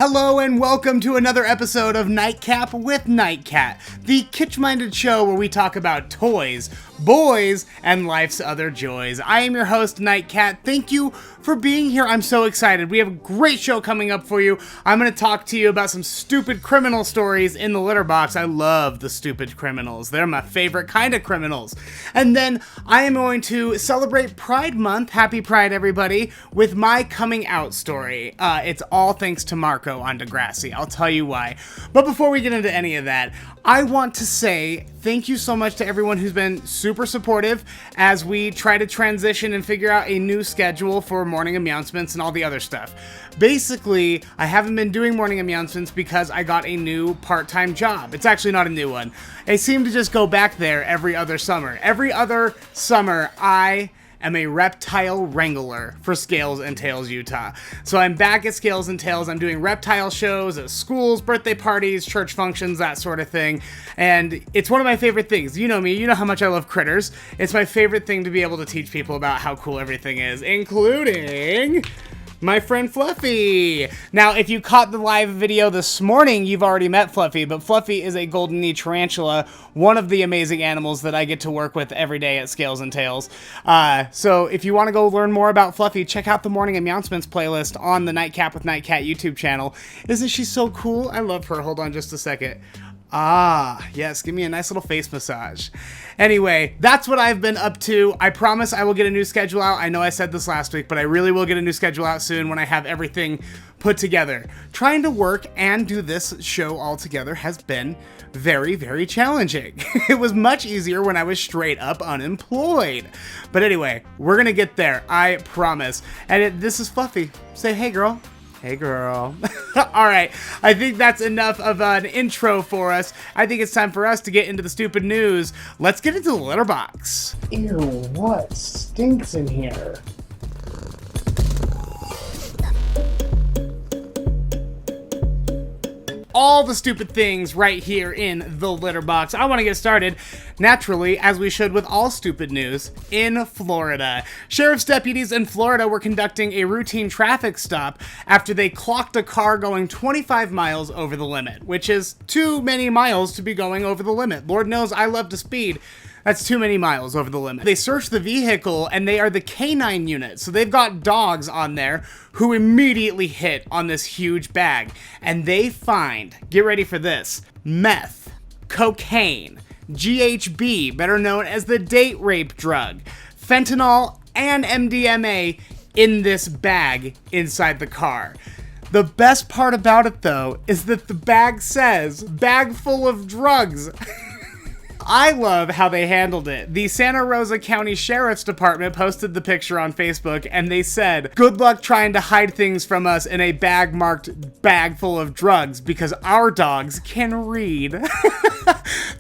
Hello and welcome to another episode of Nightcap with Nightcat, the kitsch-minded show where we talk about toys, boys, and life's other joys. I am your host, Nightcat. Thank you for being here. I'm so excited. We have a great show coming up for you. I'm going to talk to you about some stupid criminal stories in the LITTERBOX. I love the stupid criminals. They're my favorite kind of criminals. And then I am going to celebrate Pride Month, happy Pride everybody, with my coming out story. It's all thanks to Marco on Degrassi. I'll tell you why. But before we get into any of that, I want to say thank you so much to everyone who's been super supportive as we try to transition and figure out a new schedule for morning announcements and all the other stuff. Basically, I haven't been doing morning announcements because I got a new part-time job. It's actually not a new one. I seem to just go back there every other summer. Every other summer, I am a reptile wrangler for Scales and Tails Utah. So I'm back at Scales and Tails. I'm doing reptile shows at schools, birthday parties, church functions, that sort of thing. And it's one of my favorite things. You know me, you know how much I love critters. It's my favorite thing to be able to teach people about how cool everything is, including my friend Fluffy. Now, if you caught the live video this morning, you've already met Fluffy, but Fluffy is a golden knee tarantula, one of the amazing animals that I get to work with every day at Scales and Tails. So if you want to go learn more about Fluffy, check out the morning announcements playlist on the Nightcap with Nightcat YouTube channel. Isn't she so cool? I love her. Hold on just a second. Ah, yes, give me a nice little face massage. Anyway, that's what I've been up to. I promise I will get a new schedule out. I know I said this last week, but I really will get a new schedule out soon when I have everything put together. Trying to work and do this show all together has been very, very challenging. It was much easier when I was straight up unemployed. But anyway, we're gonna get there, I promise. And this is Fluffy. Say hey, girl. Hey girl. Alright, I think that's enough of an intro for us. I think it's time for us to get into the stupid news. Let's get into the LITTERBOX. Ew, what stinks in here? All the stupid things right here in the LITTERBOX. I want to get started, naturally, as we should with all stupid news, in Florida. Sheriff's deputies in Florida were conducting a routine traffic stop after they clocked a car going 25 miles over the limit, which is too many miles to be going over the limit. Lord knows I love to speed. That's too many miles over the limit. They searched the vehicle and they are the canine unit. So they've got dogs on there who immediately hit on this huge bag. And they find, get ready for this, meth, cocaine, GHB, better known as the date rape drug, fentanyl, and MDMA in this bag inside the car. The best part about it though is that the bag says, bag full of drugs. I love how they handled it. The Santa Rosa County Sheriff's Department posted the picture on Facebook and they said, "Good luck trying to hide things from us in a bag marked bag full of drugs because our dogs can read."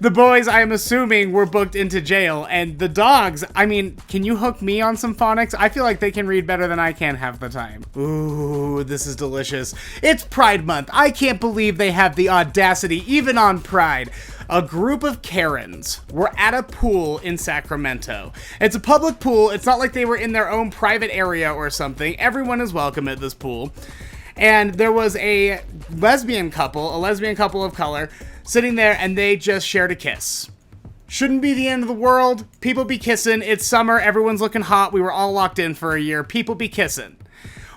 The boys, I am assuming, were booked into jail, and the dogs, I mean, can you hook me on some phonics? I feel like they can read better than I can half the time. Ooh, this is delicious. It's Pride Month. I can't believe they have the audacity, even on Pride. A group of Karens were at a pool in Sacramento. It's a public pool. It's not like they were in their own private area or something. Everyone is welcome at this pool. And there was a lesbian couple of color, sitting there, and they just shared a kiss. Shouldn't be the end of the world. People be kissing. It's summer. Everyone's looking hot. We were all locked in for a year. People be kissing.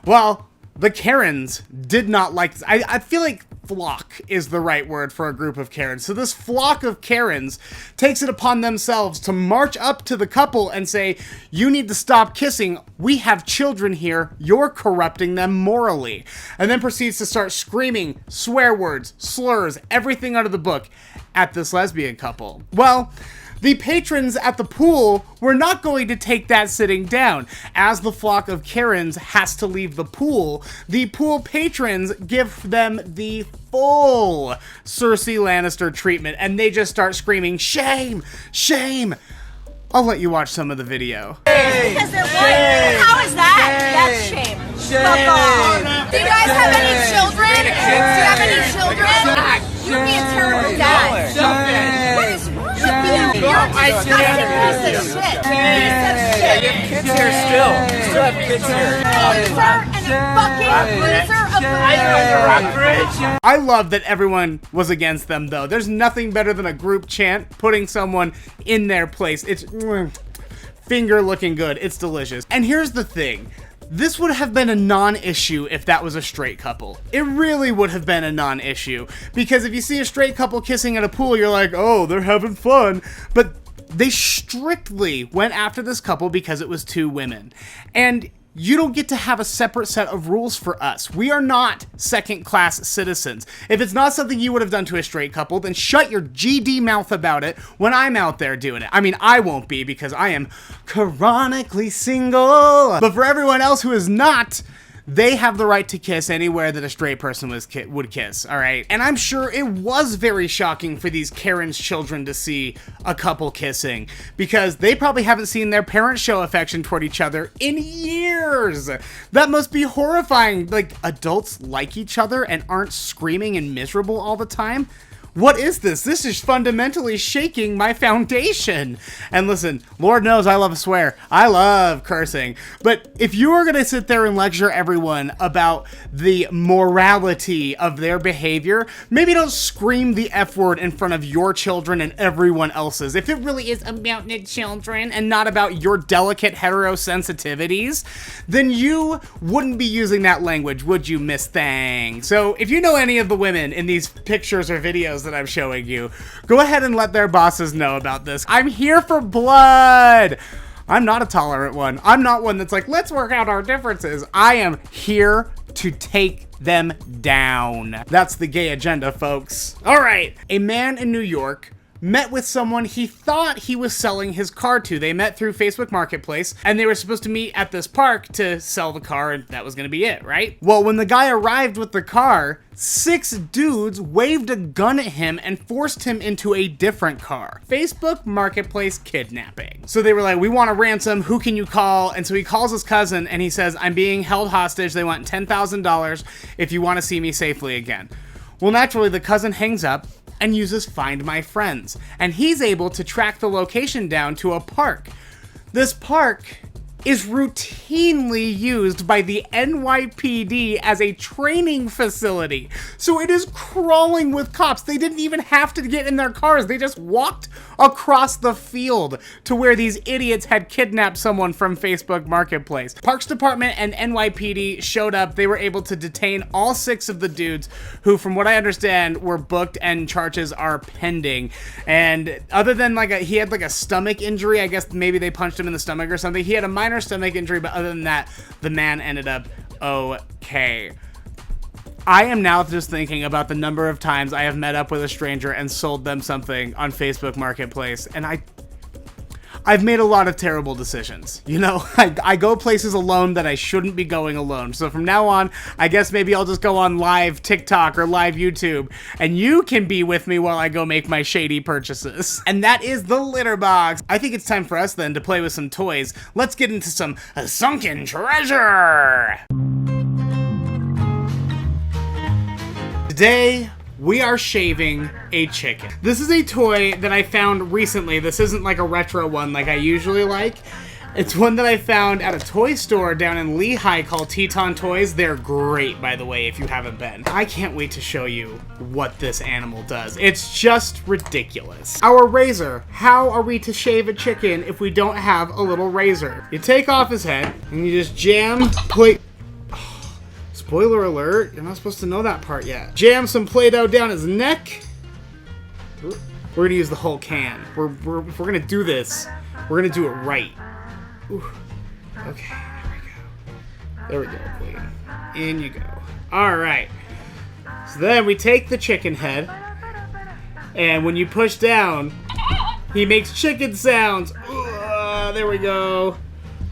Well, the Karens did not like this. I feel like flock is the right word for a group of Karens. So this flock of Karens takes it upon themselves to march up to the couple and say, "You need to stop kissing. We have children here. You're corrupting them morally." And then proceeds to start screaming swear words, slurs, everything out of the book at this lesbian couple. Well, the patrons at the pool were not going to take that sitting down. As the flock of Karens has to leave the pool patrons give them the full Cersei Lannister treatment, and they just start screaming, "Shame! Shame!" I'll let you watch some of the video. Because they're white. How is that? That's shame. Fuck off. Do you guys have any children? Do you have any children? You'd be a terrible dad. What is wrong with you? You're a disgusting piece of shit. Piece of shit. You have kids here still. You still have kids here. Loser and a fucking loser I love that everyone was against them, though. There's nothing better than a group chant putting someone in their place. It's finger looking good. It's delicious. And here's the thing. This would have been a non-issue if that was a straight couple. It really would have been a non-issue. Because if you see a straight couple kissing at a pool, you're like, oh, they're having fun. But they strictly went after this couple because it was two women. And you don't get to have a separate set of rules for us. We are not second-class citizens. If it's not something you would have done to a straight couple, then shut your GD mouth about it when I'm out there doing it. I mean, I won't be because I am chronically single. But for everyone else who is not, they have the right to kiss anywhere that a straight person would kiss, all right? And I'm sure it was very shocking for these Karen's children to see a couple kissing because they probably haven't seen their parents show affection toward each other in years. That must be horrifying. Like, adults like each other and aren't screaming and miserable all the time? What is this? This is fundamentally shaking my foundation. And listen, Lord knows I love a swear. I love cursing. But if you are going to sit there and lecture everyone about the morality of their behavior, maybe don't scream the F word in front of your children and everyone else's. If it really is about the children and not about your delicate heterosensitivities, then you wouldn't be using that language, would you, Miss Thang? So if you know any of the women in these pictures or videos that I'm showing you, go ahead and let their bosses know about this. I'm here for blood. I'm not a tolerant one. I'm not one that's like, let's work out our differences. I am here to take them down. That's the gay agenda, folks. All right. A man in New York met with someone he thought he was selling his car to. They met through Facebook Marketplace, and they were supposed to meet at this park to sell the car, and that was gonna be it, right? Well, when the guy arrived with the car, 6 dudes waved a gun at him and forced him into a different car. Facebook Marketplace kidnapping. So they were like, we want a ransom, who can you call? And so he calls his cousin, and he says, I'm being held hostage. They want $10,000 if you want to see me safely again. Well, naturally, the cousin hangs up and uses Find My Friends, and he's able to track the location down to a park. This park is routinely used by the NYPD as a training facility. So it is crawling with cops. They didn't even have to get in their cars. They just walked across the field to where these idiots had kidnapped someone from Facebook Marketplace. Parks Department and NYPD showed up. They were able to detain all 6 of the dudes who, from what I understand, were booked and charges are pending. And other than he had a stomach injury, I guess maybe they punched him in the stomach or something. He had a minor stomach injury, but other than that, the man ended up okay. I am now just thinking about the number of times I have met up with a stranger and sold them something on Facebook Marketplace, and I've made a lot of terrible decisions. You know, I go places alone that I shouldn't be going alone. So from now on, I guess maybe I'll just go on live TikTok or live YouTube, and you can be with me while I go make my shady purchases. And that is the litter box. I think it's time for us then to play with some toys. Let's get into some sunken treasure. Today, we are shaving a chicken. This is a toy that I found recently. This isn't like a retro one like I usually like. It's one that I found at a toy store down in Lehigh called Teton Toys. They're great, by the way, if you haven't been. I can't wait to show you what this animal does. It's just ridiculous. Our razor. How are we to shave a chicken if we don't have a little razor? You take off his head and you just jam, spoiler alert, you're not supposed to know that part yet. Jam some Play-Doh down his neck. We're gonna use the whole can. If we're gonna do this, we're gonna do it right. Ooh. Okay, there we go, Queen. In you go. Alright. So then we take the chicken head, and when you push down, he makes chicken sounds. There we go.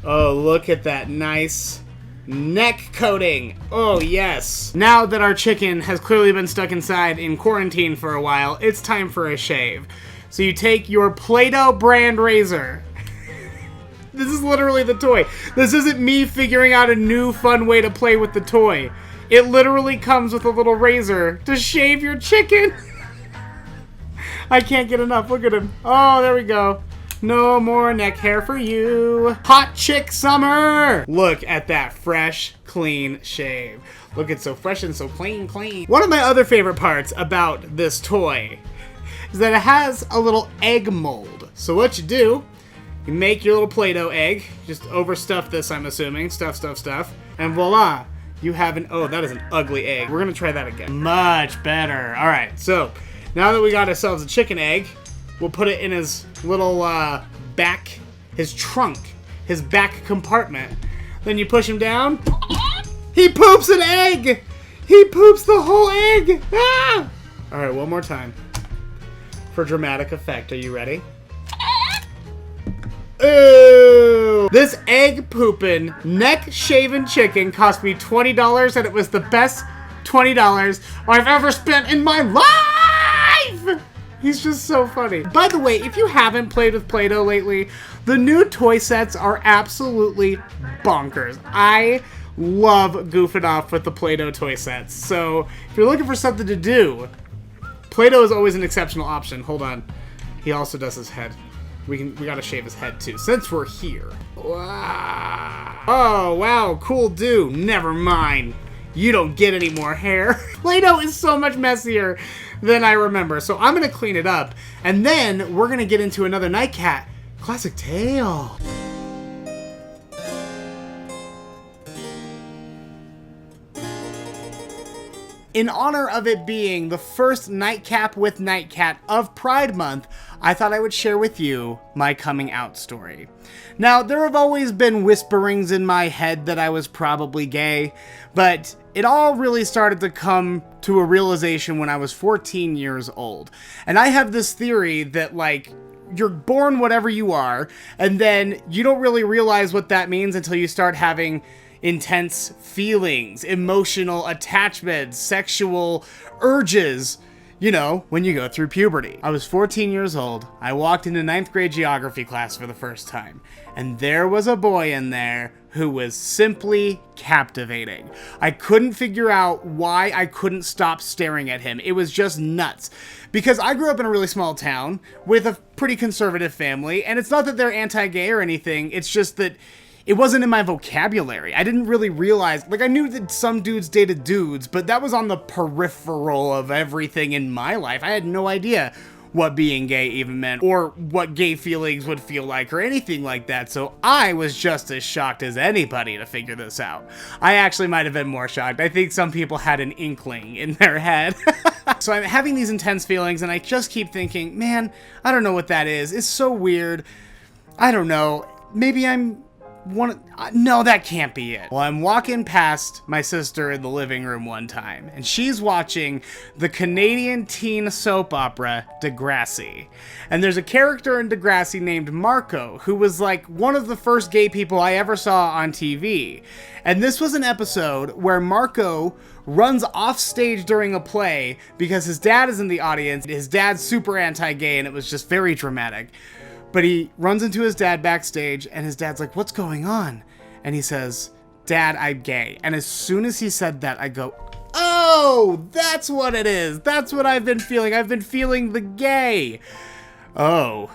Oh, look at that nice neck coating. Oh yes. Now that our chicken has clearly been stuck inside in quarantine for a while, it's time for a shave. So you take your Play-Doh brand razor. This is literally the toy. This isn't me figuring out a new fun way to play with the toy. It literally comes with a little razor to shave your chicken. I can't get enough. Look at him. Oh, there we go. No more neck hair for you. Hot chick summer. Look at that fresh, clean shave. Look, it's so fresh and so clean. One of my other favorite parts about this toy is that it has a little egg mold. So what you do, you make your little Play-Doh egg. Just overstuff this, I'm assuming. Stuff. And voila, you have an, oh, that is an ugly egg. We're gonna try that again. Much better. All right, so now that we got ourselves a chicken egg, we'll put it in his little back, his trunk, his back compartment. Then you push him down. He poops an egg! He poops the whole egg! Ah! All right, one more time. For dramatic effect, are you ready? Ooh! This egg pooping, neck shaving chicken cost me $20, and it was the best $20 I've ever spent in my life! He's just so funny. By the way, if you haven't played with Play-Doh lately, the new toy sets are absolutely bonkers. I love goofing off with the Play-Doh toy sets. So if you're looking for something to do, Play-Doh is always an exceptional option. Hold on. He also does his head. We gotta shave his head too, since we're here. Wow. Oh, wow, cool dude. Never mind. You don't get any more hair. Play-Doh is so much messier than I remember. So I'm gonna clean it up, and then we're gonna get into another Nightcat Classic Tale. In honor of it being the first Nightcap with Nightcat of Pride Month, I thought I would share with you my coming out story. Now, there have always been whisperings in my head that I was probably gay, but it all really started to come to a realization when I was 14 years old. And I have this theory that, like, you're born whatever you are, and then you don't really realize what that means until you start having intense feelings, emotional attachments, sexual urges, you know, when you go through puberty. I was 14 years old. I walked into 9th grade geography class for the first time, and there was a boy in there who was simply captivating. I couldn't figure out why I couldn't stop staring at him. It was just nuts. Because I grew up in a really small town with a pretty conservative family, and it's not that they're anti-gay or anything, it's just that it wasn't in my vocabulary. I didn't really realize, like, I knew that some dudes dated dudes, but that was on the peripheral of everything in my life. I had no idea what being gay even meant, or what gay feelings would feel like, or anything like that, so I was just as shocked as anybody to figure this out. I actually might have been more shocked. I think some people had an inkling in their head. So I'm having these intense feelings, and I just keep thinking, man, I don't know what that is. It's so weird. I don't know. Maybe I'm no, that can't be it. Well, I'm walking past my sister in the living room one time, and she's watching the Canadian teen soap opera Degrassi. And there's a character in Degrassi named Marco, who was like one of the first gay people I ever saw on TV. And this was an episode where Marco runs off stage during a play because his dad is in the audience. His dad's super anti-gay, and it was just very dramatic. But he runs into his dad backstage, and his dad's like, "What's going on?" And he says, "Dad, I'm gay." And as soon as he said that, I go, oh, that's what it is. That's what I've been feeling. I've been feeling the gay. Oh,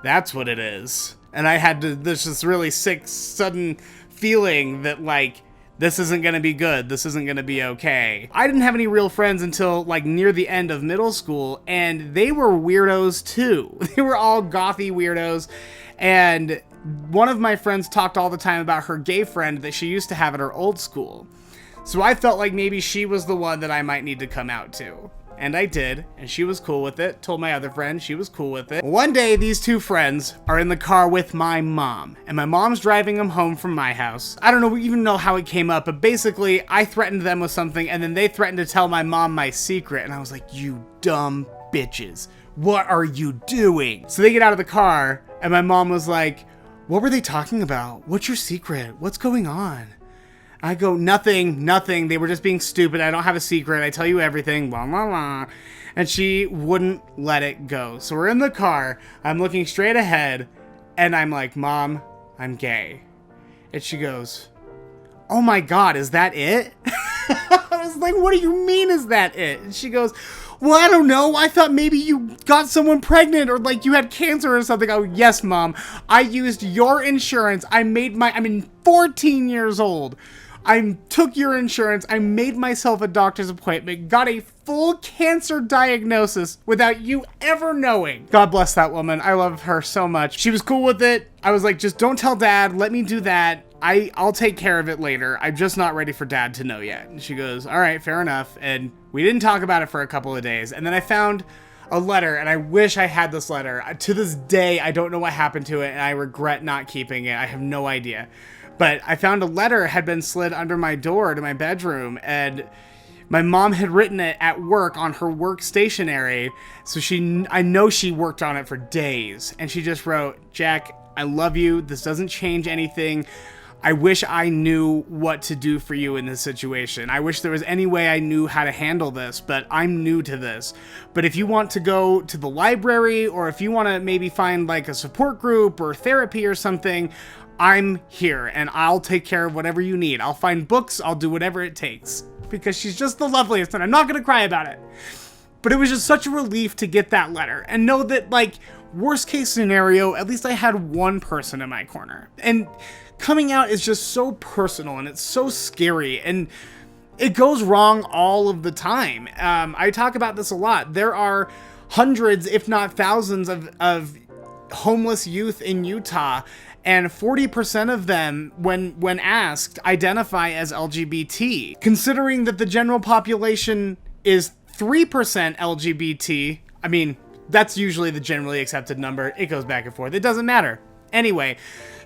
that's what it is. And I had there's this really sick, sudden feeling that, like, this isn't gonna be good. This isn't gonna be okay. I didn't have any real friends until, like, near the end of middle school, and they were weirdos too. They were all gothy weirdos, and one of my friends talked all the time about her gay friend that she used to have at her old school. So I felt like maybe she was the one that I might need to come out to. And I did, and she was cool with it. Told my other friend, she was cool with it. One day, these two friends are in the car with my mom, and my mom's driving them home from my house. I don't even know how it came up, but basically, I threatened them with something, and then they threatened to tell my mom my secret, and I was like, you dumb bitches. What are you doing? So they get out of the car, and my mom was like, what were they talking about? What's your secret? What's going on? I go, nothing. They were just being stupid. I don't have a secret. I tell you everything. Blah, blah, blah. And she wouldn't let it go. So we're in the car. I'm looking straight ahead. And I'm like, Mom, I'm gay. And she goes, oh my God, is that it? I was like, what do you mean is that it? And she goes, well, I don't know. I thought maybe you got someone pregnant or like you had cancer or something. Oh, yes, Mom. I used your insurance. I'm 14 years old. I took your insurance. I made myself a doctor's appointment, got a full cancer diagnosis without you ever knowing. God bless that woman. I love her so much. She was cool with it. I was like, just don't tell Dad. Let me do that. I'll take care of it later. I'm just not ready for Dad to know yet. And she goes, all right, fair enough. And we didn't talk about it for a couple of days. And then I found a letter, and I wish I had this letter. To this day, I don't know what happened to it, and I regret not keeping it. I have no idea. But I found a letter had been slid under my door to my bedroom, and my mom had written it at work on her work stationery. So I know she worked on it for days. And she just wrote, Jack, I love you. This doesn't change anything. I wish I knew what to do for you in this situation. I wish there was any way I knew how to handle this, but I'm new to this. But if you want to go to the library, or if you want to maybe find like a support group or therapy or something, I'm here and I'll take care of whatever you need. I'll find books. I'll do whatever it takes, because she's just the loveliest and I'm not going to cry about it. But it was just such a relief to get that letter and know that, like, worst case scenario, at least I had one person in my corner. And coming out is just so personal and it's so scary, and it goes wrong all of the time. I talk about this a lot. There are hundreds, if not thousands of homeless youth in Utah, and 40% of them, when asked, identify as LGBT. Considering that the general population is 3% LGBT, I mean, that's usually the generally accepted number. It goes back and forth. It doesn't matter. Anyway,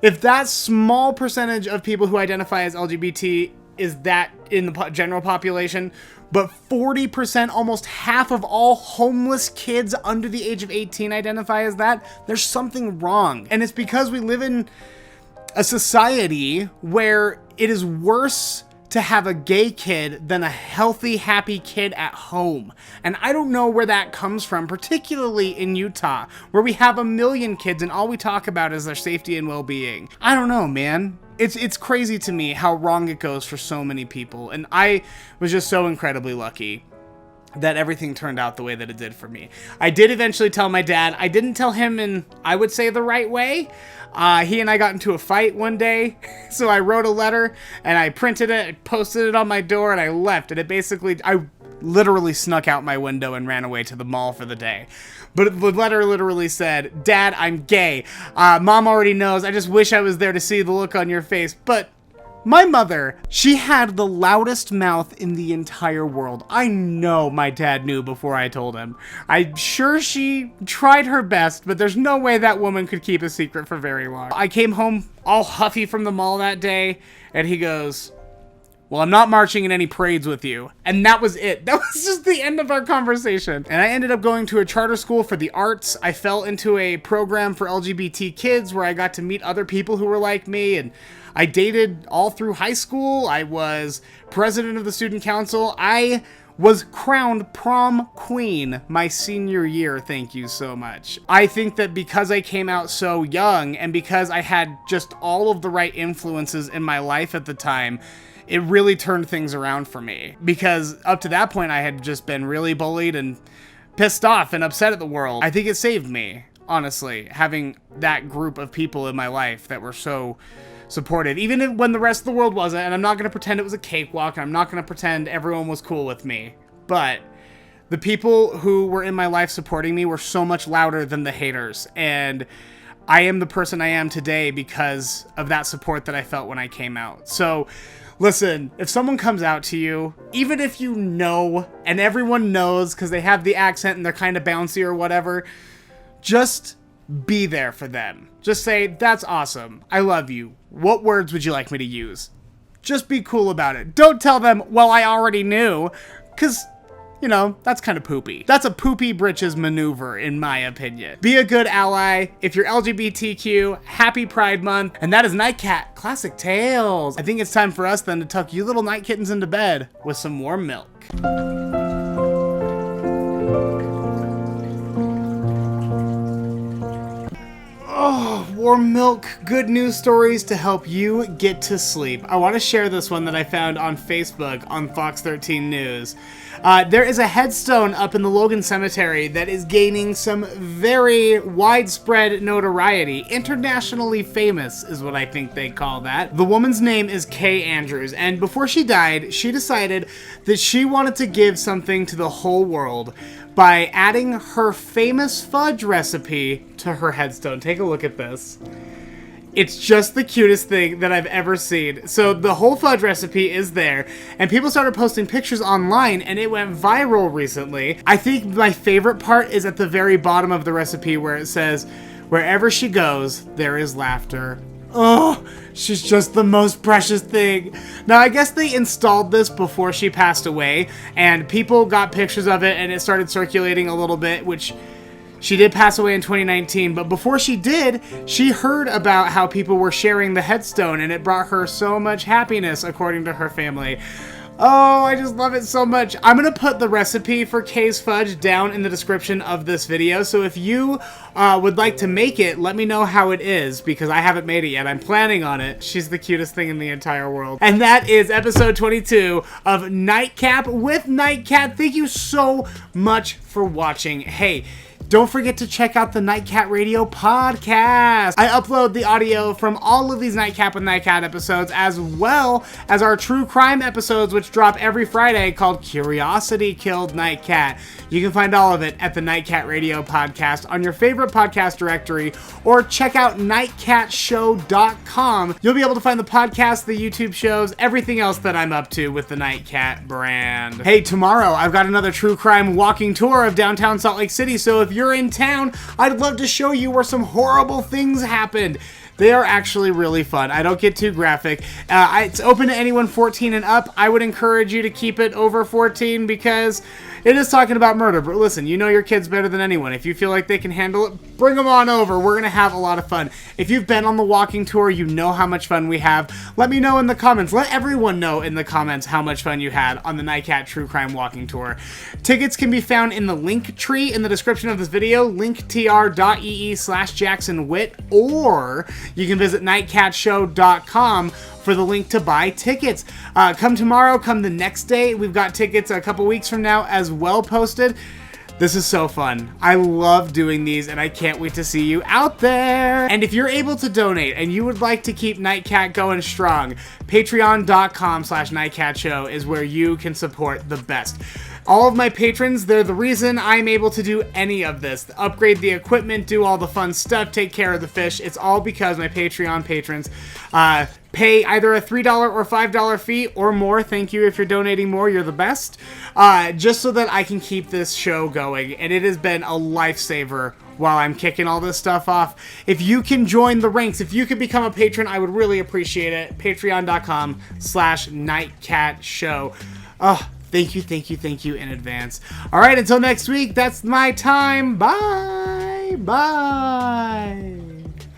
if that small percentage of people who identify as LGBT is that in the general population, but 40%, almost half of all homeless kids under the age of 18 identify as that, there's something wrong. And it's because we live in a society where it is worse to have a gay kid than a healthy, happy kid at home. And I don't know where that comes from, particularly in Utah, where we have 1 million kids and all we talk about is their safety and well-being. I don't know, man. It's crazy to me how wrong it goes for so many people. And I was just so incredibly lucky that everything turned out the way that it did for me. I did eventually tell my dad. I didn't tell him in, I would say, the right way. He and I got into a fight one day, so I wrote a letter and I printed it, I posted it on my door, and I left. And I literally snuck out my window and ran away to the mall for the day. But the letter literally said, Dad, I'm gay. Mom already knows. I just wish I was there to see the look on your face. But my mother, she had the loudest mouth in the entire world. I know my dad knew before I told him. I'm sure she tried her best, but there's no way that woman could keep a secret for very long. I came home all huffy from the mall that day, and he goes, well, I'm not marching in any parades with you. And that was it. That was just the end of our conversation. And I ended up going to a charter school for the arts. I fell into a program for LGBT kids where I got to meet other people who were like me, and I dated all through high school. I was president of the student council. I was crowned prom queen my senior year. Thank you so much. I think that because I came out so young and because I had just all of the right influences in my life at the time, it really turned things around for me. Because up to that point, I had just been really bullied and pissed off and upset at the world. I think it saved me, honestly, having that group of people in my life that were so supportive, even when the rest of the world wasn't. And I'm not going to pretend it was a cakewalk, and I'm not going to pretend everyone was cool with me. But the people who were in my life supporting me were so much louder than the haters. And I am the person I am today because of that support that I felt when I came out. So listen, if someone comes out to you, even if you know, and everyone knows because they have the accent and they're kind of bouncy or whatever, just be there for them. Just say, that's awesome. I love you. What words would you like me to use? Just be cool about it. Don't tell them, well, I already knew, because, you know, that's kind of poopy. That's a poopy britches maneuver, in my opinion. Be a good ally. If you're LGBTQ, happy Pride Month. And that is NIGHTCAT Classic Tales. I think it's time for us then to tuck you little night kittens into bed with some warm milk. Oh, warm milk, good news stories to help you get to sleep. I want to share this one that I found on Facebook on Fox 13 News. There is a headstone up in the Logan Cemetary that is gaining some very widespread notoriety. Internationally famous is what I think they call that. The woman's name is Kay Andrews, and before she died, she decided that she wanted to give something to the whole world by adding her famous fudge recipe to her headstone. Take a look at this. It's just the cutest thing that I've ever seen. So the whole fudge recipe is there, and people started posting pictures online, and it went viral recently. I think my favorite part is at the very bottom of the recipe where it says, "Wherever she goes, there is laughter." Oh, she's just the most precious thing. Now, I guess they installed this before she passed away, and people got pictures of it, and it started circulating a little bit, which she did pass away in 2019, but before she did, she heard about how people were sharing the headstone, and it brought her so much happiness, according to her family. Oh, I just love it so much. I'm going to put the recipe for Kay's fudge down in the description of this video, so if you would like to make it, let me know how it is, because I haven't made it yet. I'm planning on it. She's the cutest thing in the entire world. And that is episode 22 of Nightcap with Nightcat. Thank you so much for watching. Hey, don't forget to check out the Nightcat Radio podcast. I upload the audio from all of these Nightcap with Nightcat episodes, as well as our true crime episodes, which drop every Friday, called Curiosity Killed Nightcat. You can find all of it at the Nightcat Radio podcast on your favorite podcast directory, or check out nightcatshow.com. You'll be able to find the podcast, the YouTube shows, everything else that I'm up to with the Nightcat brand. Hey, tomorrow I've got another true crime walking tour of downtown Salt Lake City, so if you're in town, I'd love to show you where some horrible things happened. They are actually really fun. I don't get too graphic. It's open to anyone 14 and up. I would encourage you to keep it over 14 because it is talking about murder. But listen, you know your kids better than anyone. If you feel like they can handle it, bring them on over. We're going to have a lot of fun. If you've been on the walking tour, you know how much fun we have. Let me know in the comments. Let everyone know in the comments how much fun you had on the Nightcat True Crime Walking Tour. Tickets can be found in the link tree in the description of this video, linktr.ee/JacksonWitt, or you can visit nightcatshow.com for the link to buy tickets. Come tomorrow, come the next day. We've got tickets a couple weeks from now as well posted. This is so fun. I love doing these, and I can't wait to see you out there. And if you're able to donate and you would like to keep Nightcat going strong, patreon.com/nightcatshow is where you can support the best. All of my patrons, they're the reason I'm able to do any of this. Upgrade the equipment, do all the fun stuff, take care of the fish. It's all because my Patreon patrons pay either a $3 or $5 fee or more. Thank you if you're donating more. You're the best. Just so that I can keep this show going. And it has been a lifesaver while I'm kicking all this stuff off. If you can join the ranks, if you could become a patron, I would really appreciate it. Patreon.com/nightcatshow. Thank you in advance. All right, until next week, that's my time. Bye. Bye.